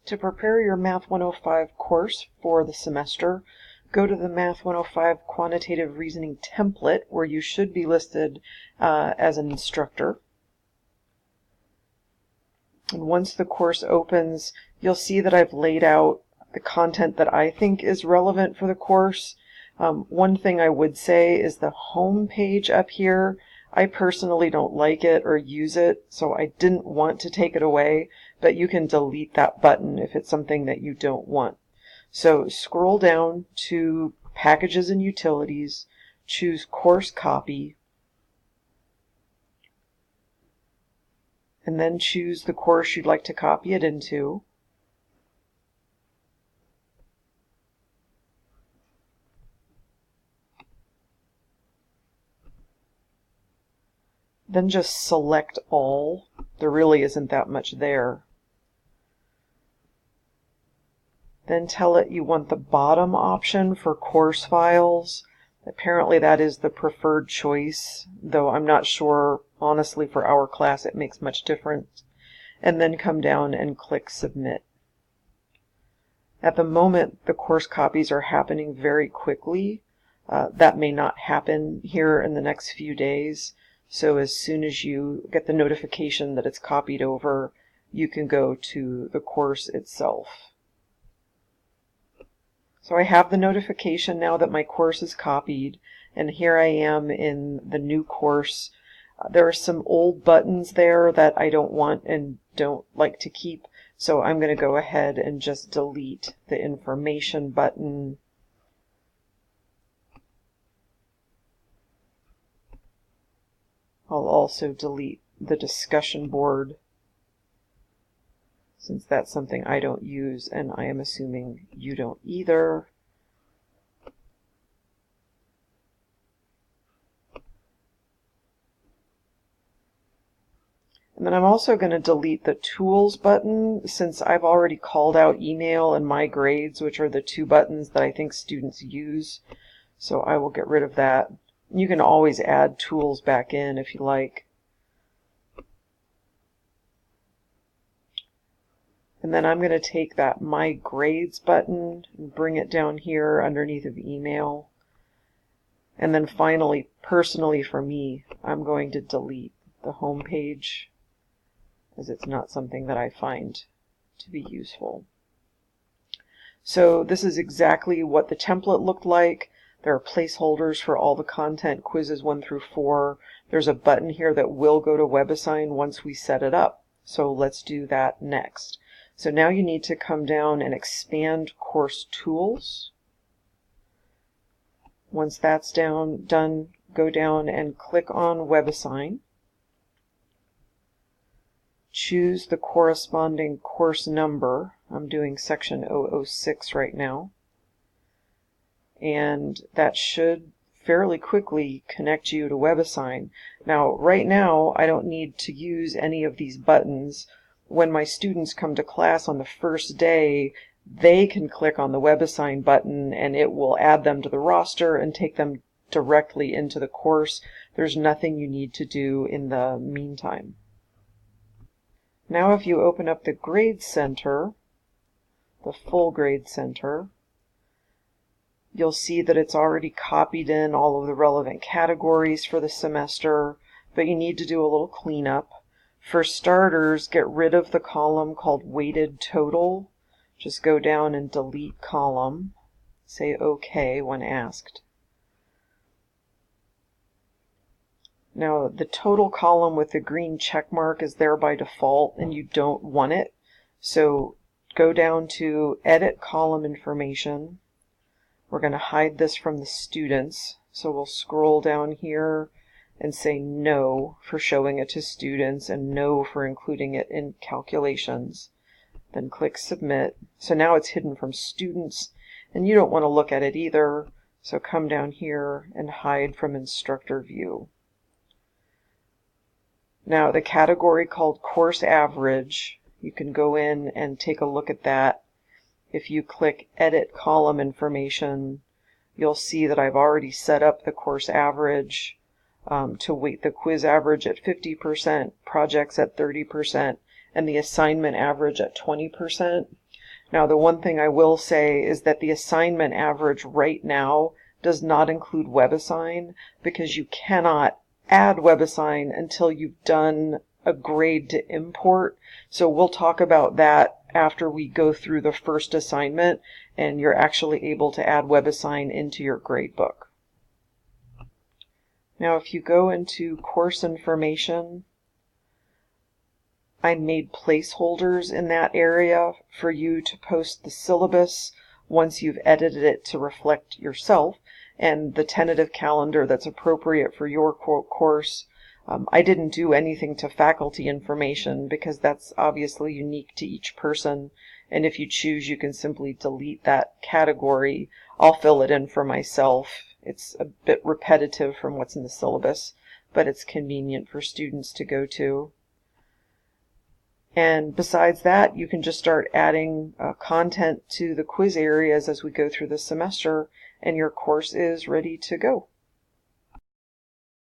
To prepare your Math 105 course for the semester, go to the Math 105 Quantitative Reasoning template where you should be listed as an instructor. And once the course opens, you'll see that I've laid out the content that I think is relevant for the course. One thing I would say is the home page up here. I personally don't like it or use it, so I didn't want to take it away, but you can delete that button if it's something that you don't want. So scroll down to Packages and Utilities, choose Course Copy, and then choose the course you'd like to copy it into. Then just select all. There really isn't that much there. Then tell it you want the bottom option for course files. Apparently that is the preferred choice, though I'm not sure, honestly, for our class it makes much difference. And then come down and click Submit. At the moment, the course copies are happening very quickly. That may not happen here in the next few days. So as soon as you get the notification that it's copied over, you can go to the course itself. So I have the notification now that my course is copied, and here I am in the new course. There are some old buttons there that I don't want and don't like to keep, so I'm going to go ahead and just delete the information button. I'll also delete the discussion board, since that's something I don't use, and I am assuming you don't either. And then I'm also going to delete the Tools button, since I've already called out Email and My Grades, which are the two buttons that I think students use. So I will get rid of that. You can always add tools back in if you like. And then I'm going to take that My Grades button and bring it down here underneath of Email. And then finally, personally for me, I'm going to delete the home page, as it's not something that I find to be useful. So this is exactly what the template looked like. There are placeholders for all the content, quizzes 1 through 4. There's a button here that will go to WebAssign once we set it up. So let's do that next. So now you need to come down and expand Course Tools. Once that's done, go down and click on WebAssign. Choose the corresponding course number. I'm doing section 006 right now. And that should fairly quickly connect you to WebAssign. Now, right now, I don't need to use any of these buttons. When my students come to class on the first day, they can click on the WebAssign button and it will add them to the roster and take them directly into the course. There's nothing you need to do in the meantime. Now if you open up the Grade Center, the full Grade Center, you'll see that it's already copied in all of the relevant categories for the semester, but you need to do a little cleanup. For starters, get rid of the column called Weighted Total. Just go down and delete column. Say OK when asked. Now, the total column with the green check mark is there by default, and you don't want it. So go down to Edit Column Information. We're going to hide this from the students, so we'll scroll down here and say No for showing it to students and No for including it in calculations. Then click Submit. So now it's hidden from students, and you don't want to look at it either, so come down here and hide from Instructor View. Now the category called Course Average, you can go in and take a look at that. If you click Edit Column Information, you'll see that I've already set up the course average to weight the quiz average at 50%, projects at 30%, and the assignment average at 20%. Now, the one thing I will say is that the assignment average right now does not include WebAssign, because you cannot add WebAssign until you've done a grade to import. So we'll talk about that after we go through the first assignment and you're actually able to add WebAssign into your gradebook. Now, if you go into course information, I made placeholders in that area for you to post the syllabus once you've edited it to reflect yourself, and the tentative calendar that's appropriate for your course. I didn't do anything to faculty information because that's obviously unique to each person, and if you choose, you can simply delete that category. I'll fill it in for myself. It's a bit repetitive from what's in the syllabus, but it's convenient for students to go to. And besides that, you can just start adding content to the quiz areas as we go through the semester, and your course is ready to go.